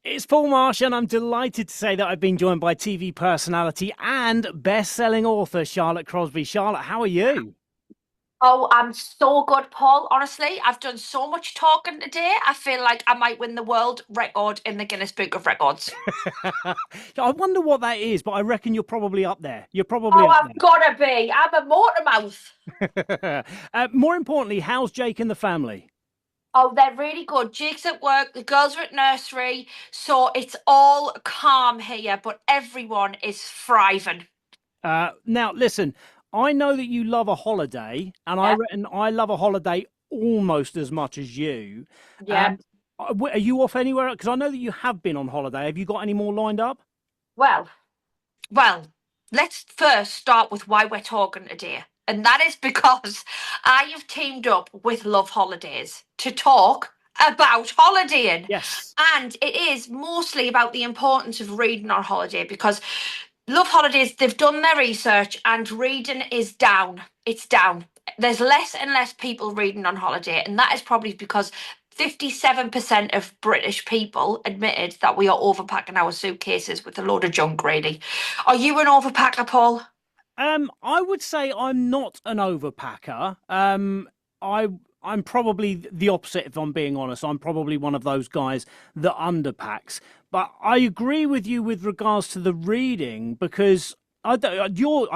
It's Paul Marsh, and I'm delighted to say that I've been joined by TV personality and best-selling author Charlotte Crosby. Charlotte, how are you? Oh, I'm so good, Paul. Honestly, I've done so much talking today. I feel like I might win the world record in the Guinness Book of Records. I wonder what that is, but I reckon you're probably up there. You're probably Oh, up I've gotta be. I'm a motor mouth. there. More importantly, how's Jake and the family? Oh, they're really good. Jake's at work, the girls are at nursery, so it's all calm here, but everyone is thriving. Now, listen, I know that you love a holiday, and I Yeah, reckon I love a holiday almost as much as you. yeah. Um, are you off anywhere? Because I know that you have been on holiday. Have you got any more lined up? Well, Well, let's first start with why we're talking today. And that is because I have teamed up with Love Holidays to talk about holidaying. Yes. And it is mostly about the importance of reading on holiday because Love Holidays, they've done their research and reading is down. It's down. There's less and less people reading on holiday, and that is probably because 57% of British people admitted that we are overpacking our suitcases with a load of junk, really. Are you an overpacker, Paul? I would say I'm not an overpacker. I I'm probably the opposite if I'm being honest. I'm probably one of those guys that underpacks. But I agree with you with regards to the reading because I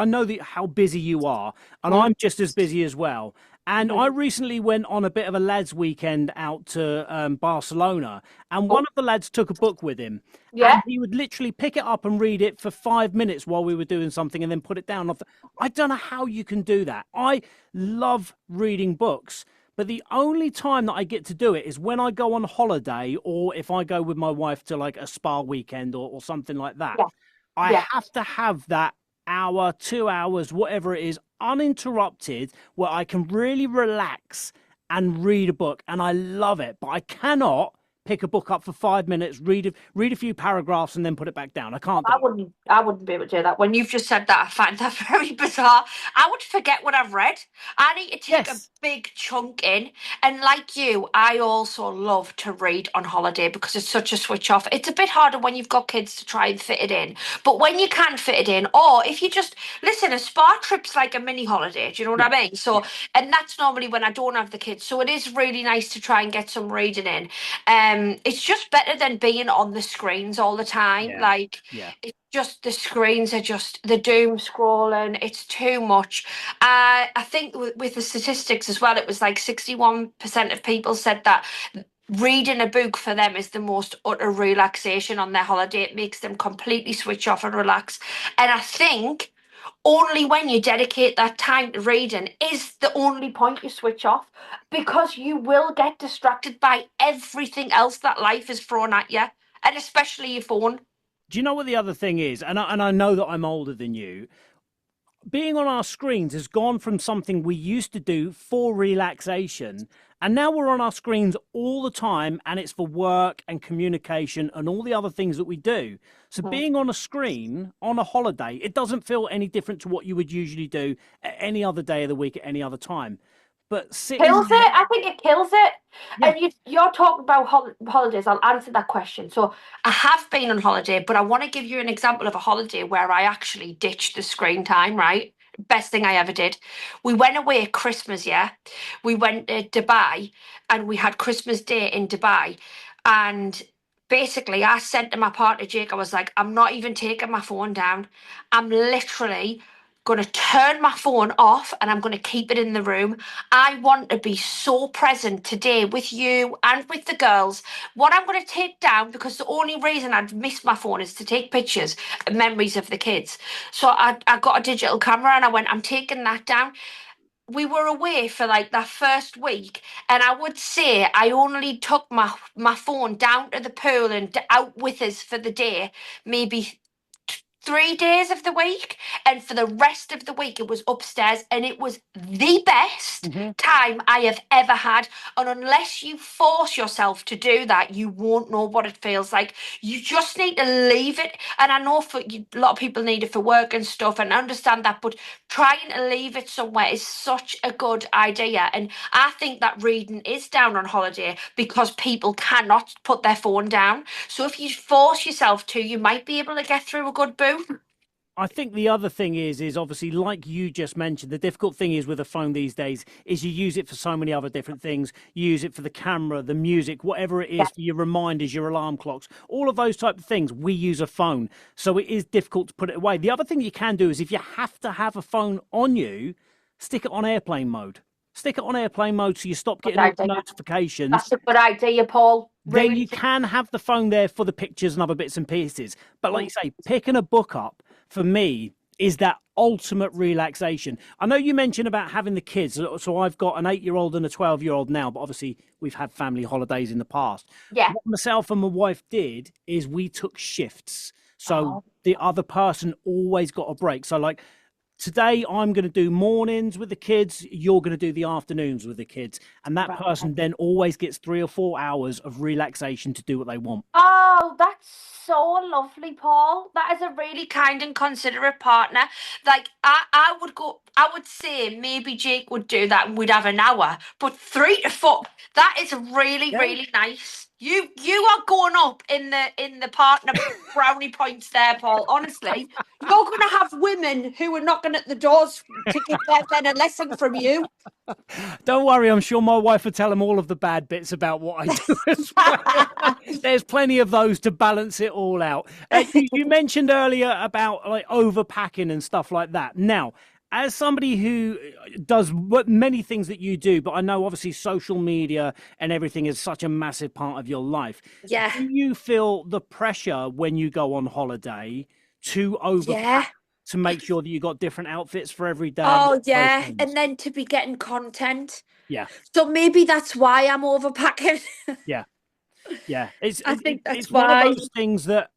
know how busy you are, and Hmm? I'm just as busy as well. And I Mhm. recently went on a bit of a lads' weekend out to Barcelona, and one Oh, of the lads took a book with him, yeah. and he would literally pick it up and read it for 5 minutes while we were doing something, and then put it down. I don't know how you can do that. I love reading books. But the only time that I get to do it is when I go on holiday or if I go with my wife to like a spa weekend or something like that. Yeah. I Yeah. have to have that hour, 2 hours, whatever it is, uninterrupted where I can really relax and read a book. And I love it. But I cannot pick a book up for 5 minutes, read a few paragraphs, and then put it back down. I can't do it. I wouldn't be able to do that. When you've just said that, I find that very bizarre. I would forget what I've read. I need to take a Yes. big chunk in. And like you, I also love to read on holiday because it's such a switch off. It's a bit harder when you've got kids to try and fit it in. But when you can fit it in, or if you just listen, a spa trip's like a mini holiday. Do you know what Yeah. I mean? So, Yeah. and that's normally when I don't have the kids. So it is really nice to try and get some reading in. It's just better than being on the screens all the time. Yeah. Like Yeah. it's just the screens are just the doom scrolling. It's too much. I think with the statistics as well, it was like 61% of people said that reading a book for them is the most utter relaxation on their holiday. It makes them completely switch off and relax. And I think only when you dedicate that time to reading is the only point you switch off because you will get distracted by everything else that life is thrown at you, and especially your phone. Do you know what the other thing is? And I know that I'm older than you. Being on our screens has gone from something we used to do for relaxation, and now we're on our screens all the time, and it's for work and communication and all the other things that we do. So, Mhm. being on a screen on a holiday, it doesn't feel any different to what you would usually do at any other day of the week at any other time. But Kills sitting, it. I think it kills it. yeah, And you're talking about holidays. I'll answer that question. So I have been on holiday, but I want to give you an example of a holiday where I actually ditched the screen time, right? Best thing I ever did. We went away at Christmas, yeah. We went to Dubai and we had Christmas Day in Dubai. And basically, I said to my partner, Jake, I was like, I'm not even taking my phone down. I'm literally going to turn my phone off and I'm going to keep it in the room. I want to be so present today with you and with the girls. What I'm going to take down, because the only reason I'd miss my phone is to take pictures and memories of the kids. So I got a digital camera and I went, I'm taking that down. We were away for like that first week, and I would say I only took my phone down to the pool and out with us for the day, maybe 3 days of the week, and for the rest of the week it was upstairs, and it was the best Hmm. time I have ever had. And unless you force yourself to do that, you won't know what it feels like. You just need to leave it. And I know a lot of people need it for work and stuff, and I understand that, but trying to leave it somewhere is such a good idea. And I think that reading is down on holiday because people cannot put their phone down. So if you force yourself to, you might be able to get through a good book. I think the other thing is obviously, like you just mentioned, the difficult thing is with a phone these days is you use it for so many other different things. You use it for the camera, the music, whatever it Yeah. is, for your reminders, your alarm clocks, all of those type of things. We use a phone, so it is difficult to put it away. The other thing you can do is if you have to have a phone on you, stick it on airplane mode. Stick it on airplane mode so you stop Good getting all the idea. notifications. That's a good idea, Paul. Then Really. you can have the phone there for the pictures and other bits and pieces. But like Mm. you say, picking a book up for me is that ultimate relaxation. I know you mentioned about having the kids. So I've got an 8-year-old and a 12-year-old now, but obviously we've had family holidays in the past. Yeah. What myself and my wife did is we took shifts. So Oh, the other person always got a break. So like today I'm going to do mornings with the kids, you're going to do the afternoons with the kids, and that right. person then always gets 3 or 4 hours of relaxation to do what they want. Oh, that's so lovely, Paul. That is a really kind and considerate partner. Like I would say maybe Jake would do that and we'd have an hour, but 3 to 4, that is really, Yeah. really nice. You are going up in the partner brownie points there, Paul. Honestly, you're gonna have women who are knocking at the doors to give their men a lesson from you. Don't worry, I'm sure my wife will tell him all of the bad bits about what I do as well. There's plenty of those to balance it all out. You mentioned earlier about like overpacking and stuff like that. Now, as somebody who does many things that you do, but I know obviously social media and everything is such a massive part of your life. Yeah. Do you feel the pressure when you go on holiday to overpack Yeah. to make sure that you got different outfits for every day? Oh, Those yeah. things. And then to be getting content. Yeah, So maybe that's why I'm overpacking. yeah. Yeah, it's I it, think that's it's one of why. those things that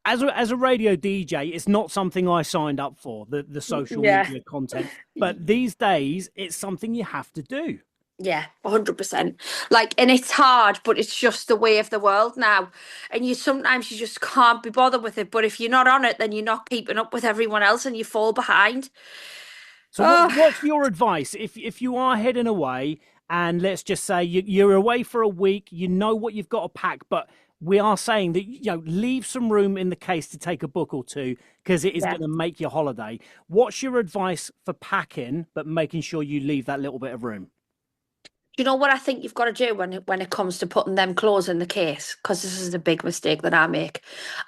as a radio DJ, it's not something I signed up for, the social Yeah. media content. But these days, it's something you have to do. Yeah, 100%. Like, and it's hard, but it's just the way of the world now. And sometimes you just can't be bothered with it. But if you're not on it, then you're not keeping up with everyone else and you fall behind. So Oh, what's your advice if you are heading away and let's just say you're away for a week, you know what you've got to pack, but we are saying that leave some room in the case to take a book or two because it is yeah. going to make your holiday. What's your advice for packing but making sure you leave that little bit of room? You know what I think you've got to do when it comes to putting them clothes in the case? Because this is a big mistake that I make.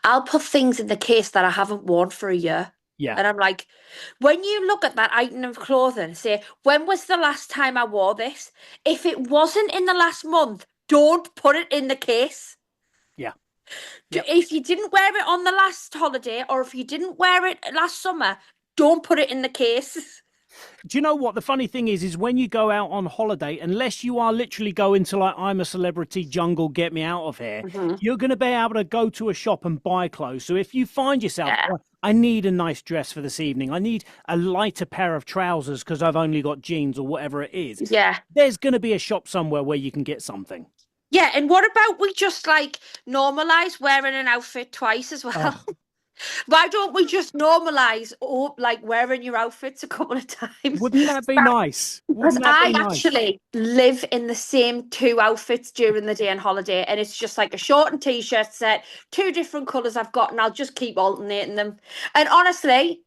I'll put things in the case that I haven't worn for a year. Yeah. And I'm like, when you look at that item of clothing, say, when was the last time I wore this? If it wasn't in the last month, don't put it in the case. Yeah. Yep. If you didn't wear it on the last holiday or if you didn't wear it last summer, don't put it in the case. Do you know what the funny thing is when you go out on holiday, unless you are literally going to like I'm a celebrity jungle, get me out of here, Mhm. you're going to be able to go to a shop and buy clothes. So if you find yourself, Yeah. "Oh, I need a nice dress for this evening, I need a lighter pair of trousers because I've only got jeans or whatever it is, Yeah. there's going to be a shop somewhere where you can get something. Yeah, and what about we just like normalize wearing an outfit twice as well? Oh, Why don't we just normalize like wearing your outfits a couple of times? wouldn't that be nice? Because Wouldn't that be I nice? actually live in the same two outfits during the day on holiday, and it's just like a short and t-shirt set, two different colours I've got, and I'll just keep alternating them. And honestly,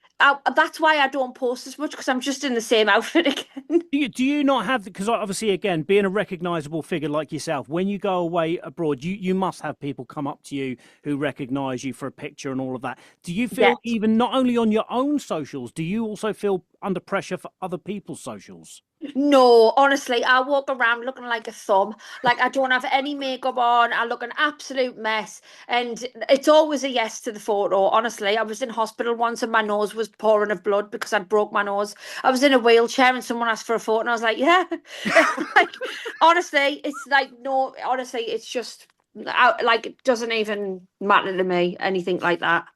that's why I don't post as much because I'm just in the same outfit again. Do you not have, because obviously again being a recognizable figure like yourself, when you go away abroad you must have people come up to you who recognize you for a picture and all of that. Do you Yeah. feel even not only on your own socials, do you also feel under pressure for other people's socials? No, honestly, I walk around looking like a thumb. Like I don't have any makeup on. I look an absolute mess. And it's always a yes to the photo. Honestly, I was in hospital once and my nose was pouring of blood because I'd broke my nose. I was in a wheelchair and someone asked for a photo and I was like, yeah. Like honestly, it's like no, honestly, it's just Like, it doesn't even matter to me, anything like that.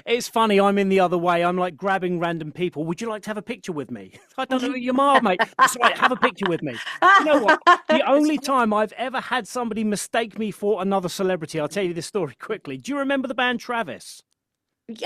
It's funny. I'm in the other way. I'm like grabbing random people. Would you like to have a picture with me? I don't know who you are, mate. That's right. Have a picture with me. You know what? The only time I've ever had somebody mistake me for another celebrity, I'll tell you this story quickly. Do you remember the band Travis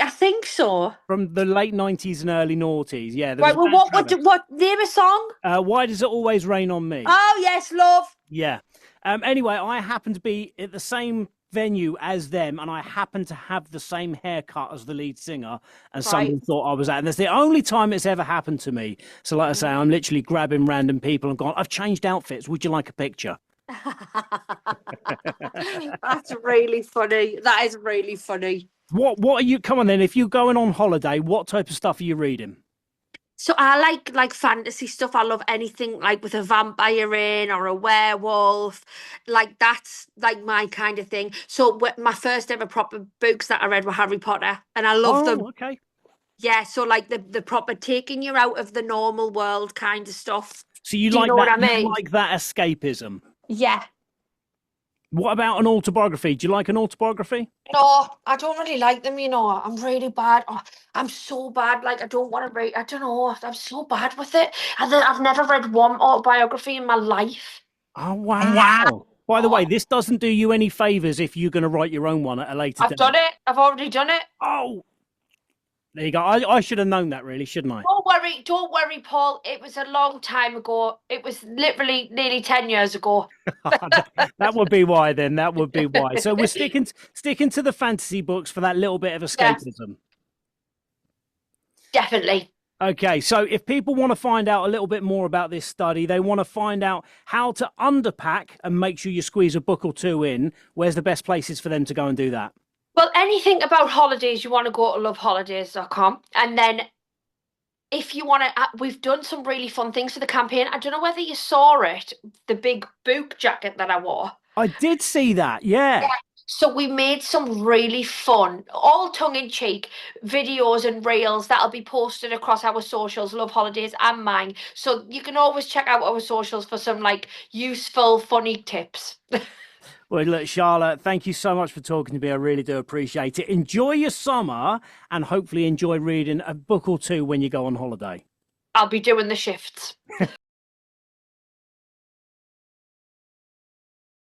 I think so. from the late 90s and early noughties? Yeah, there was Right, a well, band Travis. what name a song? Why Does It Always Rain on Me? Oh, yes, love. Yeah. Anyway, I happened to be at the same venue as them, and I happened to have the same haircut as the lead singer, and somebody Right. thought I was that. And that's the only time it's ever happened to me. So, like I say, I'm literally grabbing random people and going, I've changed outfits. Would you like a picture? That's really funny. That is really funny. What are you, come on then, if you're going on holiday, what type of stuff are you reading? So I like fantasy stuff. I love anything like with a vampire in or a werewolf. Like that's like my kind of thing. So my first ever proper books that I read were Harry Potter, and I love them. Oh, okay. Yeah, so like the proper taking you out of the normal world kind of stuff. So you Do you like know what that, I you mean? like that escapism. Yeah. What about an autobiography? Do you like an autobiography? No, I don't really like them, you know. I'm really bad. Oh, I'm so bad. Like, I don't want to read. I don't know. I'm so bad with it. And then I've never read one autobiography in my life. Oh, Wow. wow. By the way, this doesn't do you any favors if you're going to write your own one at a later I've date. done it. I've already done it. Oh, there you go. I should have known that, really, shouldn't I? Don't worry, Paul. It was a long time ago. It was literally nearly 10 years ago. That would be why then. That would be why. So we're sticking to the fantasy books for that little bit of Yeah, escapism. definitely. Okay, so if people want to find out a little bit more about this study, they want to find out how to underpack and make sure you squeeze a book or two in, where's the best places for them to go and do that? Well, anything about holidays, you want to go to loveholidays.com. And then if you want to, we've done some really fun things for the campaign. I don't know whether you saw it, the big book jacket that I wore. I did see that, yeah. So we made some really fun, all tongue-in-cheek videos and reels that'll be posted across our socials, Love Holidays and mine. So you can always check out our socials for some like useful, funny tips. Well, look, Charlotte, thank you so much for talking to me. I really do appreciate it. Enjoy your summer and hopefully enjoy reading a book or two when you go on holiday. I'll be doing the shifts.